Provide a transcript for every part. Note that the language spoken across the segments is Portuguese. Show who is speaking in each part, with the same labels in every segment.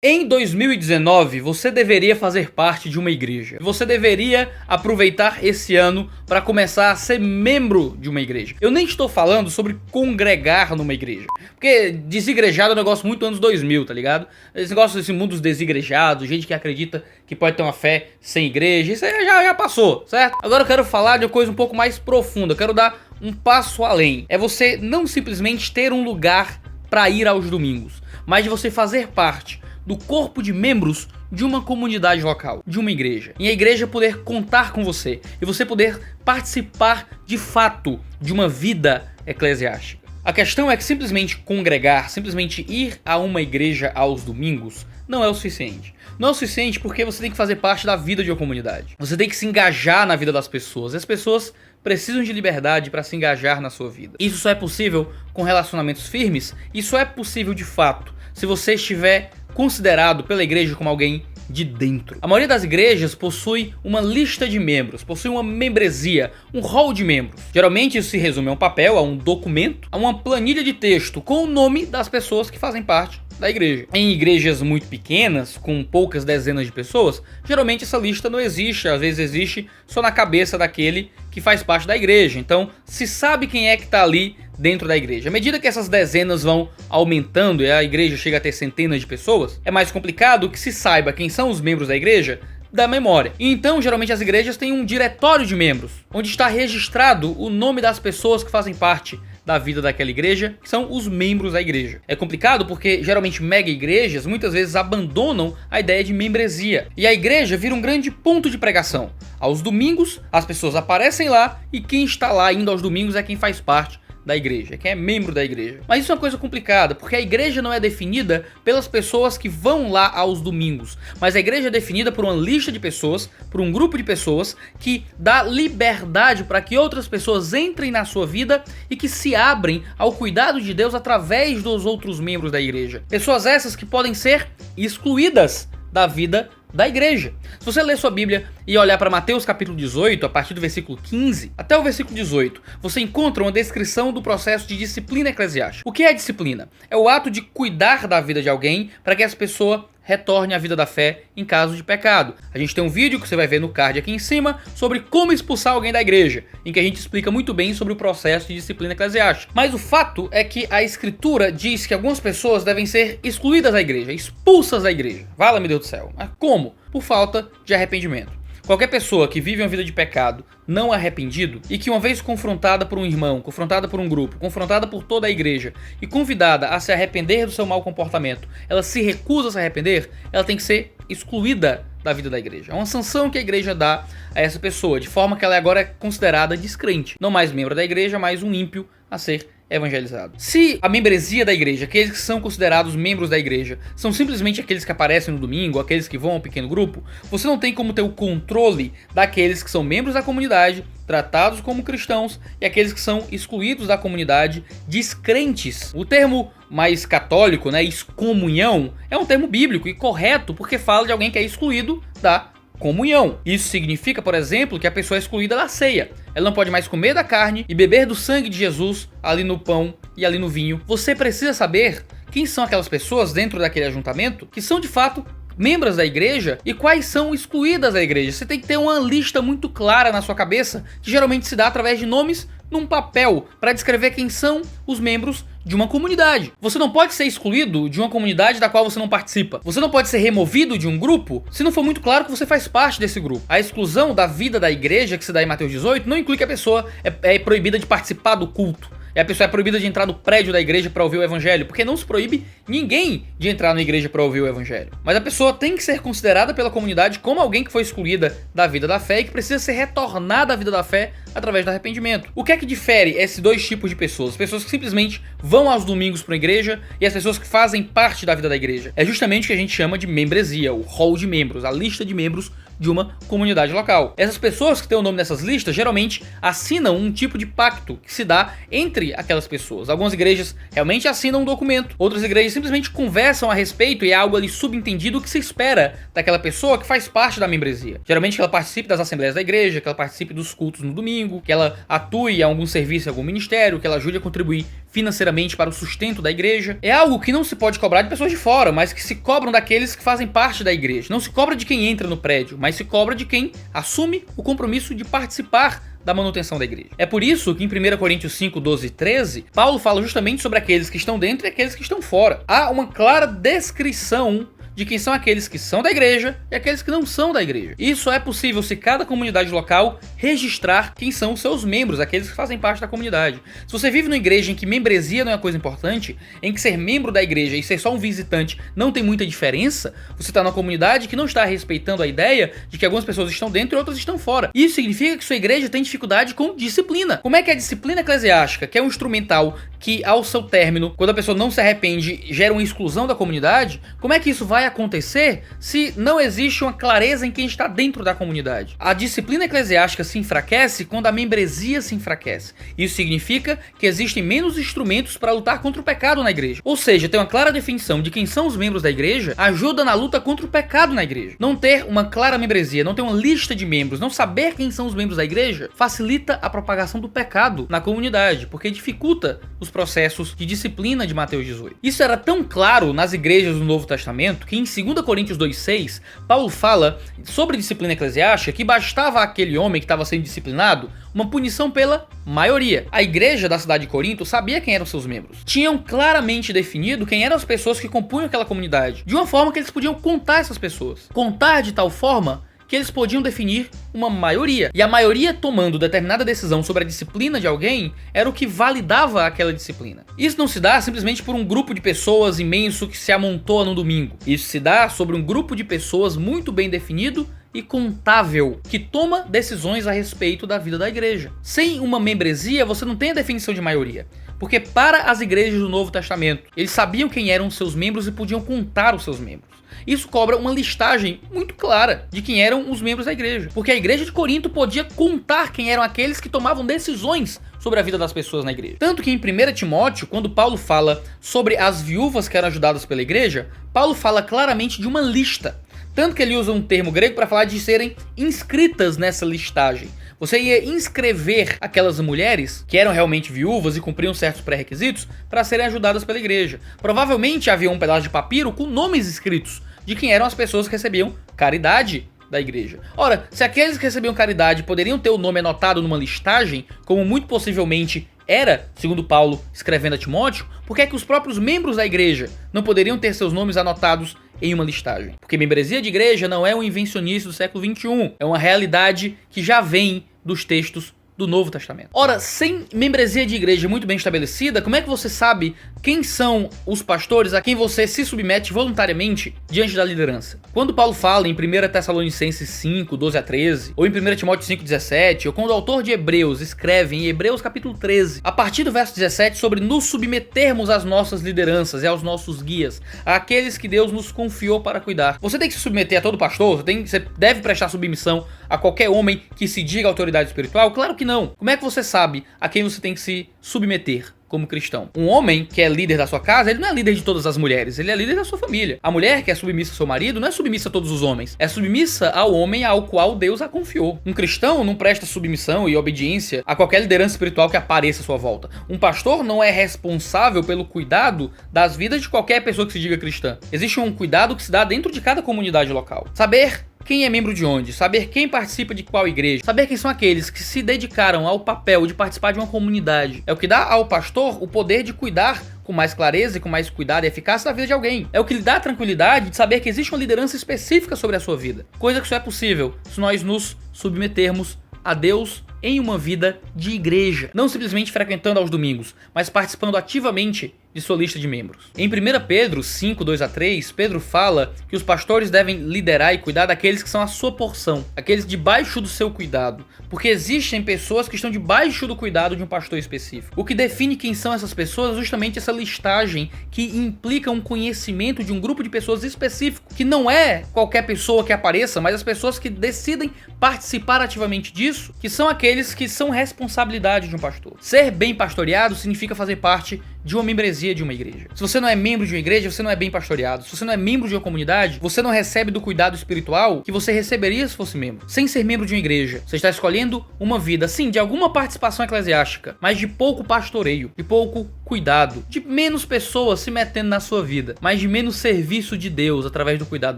Speaker 1: Em 2019, você deveria fazer parte de uma igreja. Você deveria aproveitar esse ano para começar a ser membro de uma igreja. Eu nem estou falando sobre congregar numa igreja, porque desigrejado é um negócio muito anos 2000, tá ligado? Esse negócio desse mundo dos desigrejados, gente que acredita que pode ter uma fé sem igreja, isso aí já passou, certo? Agora eu quero falar de uma coisa um pouco mais profunda, eu quero dar um passo além. É você não simplesmente ter um lugar para ir aos domingos, mas de você fazer parte do corpo de membros de uma comunidade local, de uma igreja. E a igreja poder contar com você e você poder participar de fato de uma vida eclesiástica. A questão é que simplesmente congregar, simplesmente ir a uma igreja aos domingos não é o suficiente. Não é o suficiente porque você tem que fazer parte da vida de uma comunidade. Você tem que se engajar na vida das pessoas. E as pessoas precisam de liberdade para se engajar na sua vida. Isso só é possível com relacionamentos firmes. Isso é possível de fato se você estiver considerado pela igreja como alguém de dentro. A maioria das igrejas possui uma lista de membros, possui uma membresia, um hall de membros. Geralmente isso se resume a um papel, a um documento, a uma planilha de texto com o nome das pessoas que fazem parte da igreja. Em igrejas muito pequenas, com poucas dezenas de pessoas, geralmente essa lista não existe, às vezes existe só na cabeça daquele que faz parte da igreja. Então se sabe quem é que está ali dentro da igreja. À medida que essas dezenas vão aumentando e a igreja chega a ter centenas de pessoas, é mais complicado que se saiba quem são os membros da igreja da memória. E então, geralmente as igrejas têm um diretório de membros, onde está registrado o nome das pessoas que fazem parte da vida daquela igreja, que são os membros da igreja. É complicado porque geralmente mega igrejas muitas vezes abandonam a ideia de membresia, e a igreja vira um grande ponto de pregação. Aos domingos, as pessoas aparecem lá e quem está lá indo aos domingos é quem faz parte da igreja, quem é membro da igreja. Mas isso é uma coisa complicada, porque a igreja não é definida pelas pessoas que vão lá aos domingos, mas a igreja é definida por uma lista de pessoas, por um grupo de pessoas que dá liberdade para que outras pessoas entrem na sua vida e que se abrem ao cuidado de Deus através dos outros membros da igreja. Pessoas essas que podem ser excluídas da vida da igreja. Se você ler sua Bíblia e olhar para Mateus capítulo 18, a partir do versículo 15 até o versículo 18, você encontra uma descrição do processo de disciplina eclesiástica. O que é a disciplina? É o ato de cuidar da vida de alguém para que essa pessoa retorne à vida da fé em caso de pecado. A gente tem um vídeo que você vai ver no card aqui em cima sobre como expulsar alguém da igreja, em que a gente explica muito bem sobre o processo de disciplina eclesiástica. Mas o fato é que a escritura diz que algumas pessoas devem ser excluídas da igreja, expulsas da igreja. Vala, meu Deus do céu. Mas como? Por falta de arrependimento. Qualquer pessoa que vive uma vida de pecado não arrependido e que uma vez confrontada por um irmão, confrontada por um grupo, confrontada por toda a igreja e convidada a se arrepender do seu mau comportamento, ela se recusa a se arrepender, ela tem que ser excluída da vida da igreja. É uma sanção que a igreja dá a essa pessoa, de forma que ela agora é considerada descrente. Não mais membro da igreja, mas um ímpio a ser evangelizado. Se a membresia da igreja, aqueles que são considerados membros da igreja, são simplesmente aqueles que aparecem no domingo, aqueles que vão ao pequeno grupo, você não tem como ter o controle daqueles que são membros da comunidade, tratados como cristãos, e aqueles que são excluídos da comunidade, descrentes. O termo mais católico, né, excomunhão, é um termo bíblico e correto porque fala de alguém que é excluído da comunhão. Isso significa, por exemplo, que a pessoa é excluída da ceia. Ela não pode mais comer da carne e beber do sangue de Jesus ali no pão e ali no vinho. Você precisa saber quem são aquelas pessoas dentro daquele ajuntamento que são de fato membros da igreja e quais são excluídas da igreja. Você tem que ter uma lista muito clara na sua cabeça, que geralmente se dá através de nomes num papel, para descrever quem são os membros de uma comunidade. Você não pode ser excluído de uma comunidade da qual você não participa. Você não pode ser removido de um grupo se não for muito claro que você faz parte desse grupo. A exclusão da vida da igreja, que se dá em Mateus 18, não inclui que a pessoa é proibida de participar do culto. E a pessoa é proibida de entrar no prédio da igreja para ouvir o evangelho, porque não se proíbe ninguém de entrar na igreja para ouvir o evangelho. Mas a pessoa tem que ser considerada pela comunidade como alguém que foi excluída da vida da fé e que precisa ser retornada à vida da fé através do arrependimento. O que é que difere esses dois tipos de pessoas? As pessoas que simplesmente vão aos domingos para a igreja e as pessoas que fazem parte da vida da igreja. É justamente o que a gente chama de membresia, o hall de membros, a lista de membros de uma comunidade local. Essas pessoas que têm o nome nessas listas geralmente assinam um tipo de pacto que se dá entre aquelas pessoas. Algumas igrejas realmente assinam um documento, outras igrejas simplesmente conversam a respeito e é algo ali subentendido que se espera daquela pessoa que faz parte da membresia. Geralmente que ela participe das assembleias da igreja, que ela participe dos cultos no domingo, que ela atue em algum serviço, em algum ministério, que ela ajude a contribuir financeiramente para o sustento da igreja. É algo que não se pode cobrar de pessoas de fora, mas que se cobram daqueles que fazem parte da igreja. Não se cobra de quem entra no prédio, mas se cobra de quem assume o compromisso de participar da manutenção da igreja. É por isso que em 1 Coríntios 5, 12 e 13, Paulo fala justamente sobre aqueles que estão dentro e aqueles que estão fora. Há uma clara descrição de quem são aqueles que são da igreja e aqueles que não são da igreja. Isso é possível se cada comunidade local registrar quem são os seus membros, aqueles que fazem parte da comunidade. Se você vive numa igreja em que membresia não é uma coisa importante, em que ser membro da igreja e ser só um visitante não tem muita diferença, você está numa comunidade que não está respeitando a ideia de que algumas pessoas estão dentro e outras estão fora. Isso significa que sua igreja tem dificuldade com disciplina. Como é que a disciplina eclesiástica, que é um instrumental que ao seu término, quando a pessoa não se arrepende, gera uma exclusão da comunidade, como é que isso vai acontecer se não existe uma clareza em quem está dentro da comunidade? A disciplina eclesiástica se enfraquece quando a membresia se enfraquece. Isso significa que existem menos instrumentos para lutar contra o pecado na igreja. Ou seja, ter uma clara definição de quem são os membros da igreja ajuda na luta contra o pecado na igreja. Não ter uma clara membresia, não ter uma lista de membros, não saber quem são os membros da igreja, facilita a propagação do pecado na comunidade, porque dificulta os processos de disciplina de Mateus 18. Isso era tão claro nas igrejas do Novo Testamento que em 2 Coríntios 2,6, Paulo fala sobre disciplina eclesiástica que bastava àquele homem que estava sendo disciplinado uma punição pela maioria. A igreja da cidade de Corinto sabia quem eram seus membros. Tinham claramente definido quem eram as pessoas que compunham aquela comunidade, de uma forma que eles podiam contar essas pessoas. Contar de tal forma que eles podiam definir uma maioria. E a maioria tomando determinada decisão sobre a disciplina de alguém era o que validava aquela disciplina. Isso não se dá simplesmente por um grupo de pessoas imenso que se amontoa no domingo. Isso se dá sobre um grupo de pessoas muito bem definido e contável, que toma decisões a respeito da vida da igreja. Sem uma membresia, você não tem a definição de maioria. Porque para as igrejas do Novo Testamento, eles sabiam quem eram seus membros e podiam contar os seus membros. Isso cobra uma listagem muito clara de quem eram os membros da igreja. Porque a igreja de Corinto podia contar quem eram aqueles que tomavam decisões sobre a vida das pessoas na igreja. Tanto que em 1 Timóteo, quando Paulo fala sobre as viúvas que eram ajudadas pela igreja, Paulo fala claramente de uma lista. Tanto que ele usa um termo grego para falar de serem inscritas nessa listagem. Você ia inscrever aquelas mulheres que eram realmente viúvas e cumpriam certos pré-requisitos para serem ajudadas pela igreja. Provavelmente havia um pedaço de papiro com nomes escritos de quem eram as pessoas que recebiam caridade da igreja. Ora, se aqueles que recebiam caridade poderiam ter o nome anotado numa listagem, como muito possivelmente era, segundo Paulo escrevendo a Timóteo, por que é que os próprios membros da igreja não poderiam ter seus nomes anotados em uma listagem? Porque membresia de igreja não é um invencionice do século XXI, é uma realidade que já vem dos textos do Novo Testamento. Ora, sem membresia de igreja muito bem estabelecida, como é que você sabe quem são os pastores a quem você se submete voluntariamente diante da liderança? Quando Paulo fala em 1 Tessalonicenses 5, 12 a 13, ou em 1 Timóteo 5, 17, ou quando o autor de Hebreus escreve em Hebreus capítulo 13, a partir do verso 17, sobre nos submetermos às nossas lideranças e aos nossos guias, àqueles que Deus nos confiou para cuidar. Você tem que se submeter a todo pastor? Você deve prestar submissão a qualquer homem que se diga autoridade espiritual? Claro que não. Como é que você sabe a quem você tem que se submeter como cristão? Um homem que é líder da sua casa, ele não é líder de todas as mulheres, ele é líder da sua família. A mulher que é submissa ao seu marido não é submissa a todos os homens, é submissa ao homem ao qual Deus a confiou. Um cristão não presta submissão e obediência a qualquer liderança espiritual que apareça à sua volta. Um pastor não é responsável pelo cuidado das vidas de qualquer pessoa que se diga cristã. Existe um cuidado que se dá dentro de cada comunidade local. Saber quem é membro de onde, saber quem participa de qual igreja, saber quem são aqueles que se dedicaram ao papel de participar de uma comunidade, é o que dá ao pastor o poder de cuidar com mais clareza e com mais cuidado e eficácia da vida de alguém. É o que lhe dá a tranquilidade de saber que existe uma liderança específica sobre a sua vida. Coisa que só é possível se nós nos submetermos a Deus em uma vida de igreja. Não simplesmente frequentando aos domingos, mas participando ativamente de de sua lista de membros. Em 1 Pedro 5, 2-3, Pedro fala que os pastores devem liderar e cuidar daqueles que são a sua porção, aqueles debaixo do seu cuidado, porque existem pessoas que estão debaixo do cuidado de um pastor específico. O que define quem são essas pessoas é justamente essa listagem que implica um conhecimento de um grupo de pessoas específico, que não é qualquer pessoa que apareça, mas as pessoas que decidem participar ativamente disso, que são aqueles que são responsabilidade de um pastor. Ser bem pastoreado significa fazer parte de uma membresia de uma igreja. Se você não é membro de uma igreja, você não é bem pastoreado. Se você não é membro de uma comunidade, você não recebe do cuidado espiritual que você receberia se fosse membro. Sem ser membro de uma igreja, você está escolhendo uma vida, sim, de alguma participação eclesiástica, mas de pouco pastoreio, de pouco cuidado, de menos pessoas se metendo na sua vida, mas de menos serviço de Deus através do cuidado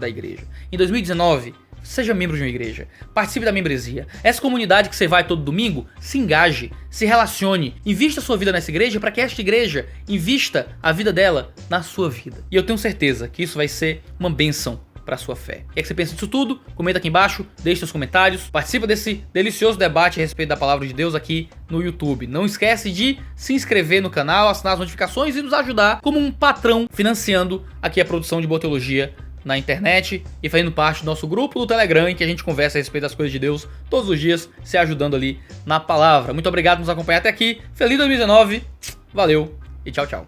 Speaker 1: da igreja. Em 2019, seja membro de uma igreja, participe da membresia. Essa comunidade que você vai todo domingo, se engaje, se relacione, invista sua vida nessa igreja para que esta igreja invista a vida dela na sua vida. E eu tenho certeza que isso vai ser uma bênção para sua fé. O que é que você pensa disso tudo? Comenta aqui embaixo, deixe seus comentários, participa desse delicioso debate a respeito da palavra de Deus aqui no YouTube. Não esquece de se inscrever no canal, assinar as notificações e nos ajudar como um patrão financiando aqui a produção de Boa Teologia na internet e fazendo parte do nosso grupo do Telegram, em que a gente conversa a respeito das coisas de Deus todos os dias, se ajudando ali na palavra. Muito obrigado por nos acompanhar até aqui. Feliz 2019, valeu e tchau, tchau.